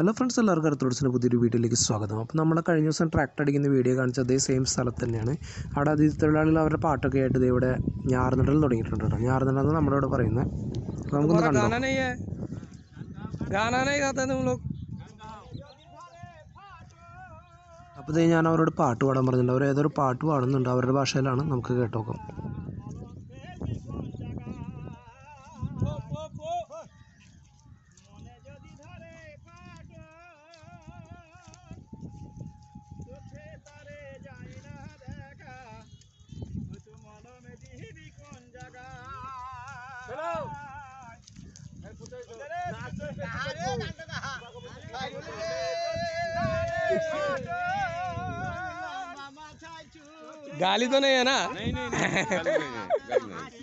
Hello friends, എല്ലാവർക്കും അടുത്തോട്സിൻ്റെ പുതിയൊരു വീഡിയോയിലേക്ക് സ്വാഗതം. അപ്പോൾ നമ്മളെ കഴിഞ്ഞ ദിവസം ട്രാക്ടർ അടിക്കുന്ന വീഡിയോ കാണിച്ച അതേ സെയിം സ്ഥലത്ത് തന്നെയാണ്. അവിടെ അതിഥി തൊഴിലാളികൾ അവരുടെ പാട്ടൊക്കെ ആയിട്ട് ഇവിടെ ഞാറുനടൽ തുടങ്ങിയിട്ടുണ്ട് കേട്ടോ. ഞാറുനടൽ നമ്മുടെ ഇവിടെ പറയുന്നത് നമുക്കൊന്ന് കണ്ടോ. അപ്പോൾ ഇത് ഞാൻ അവരോട് പാട്ട് പാടാൻ പറഞ്ഞിട്ടുണ്ട്. അവർ ഏതൊരു പാട്ട് പാടുന്നുണ്ട്, അവരുടെ ഭാഷയിലാണ്. നമുക്ക് കേട്ടോക്കാം. गाली तो नहीं है ना? नहीं, गाली नहीं है।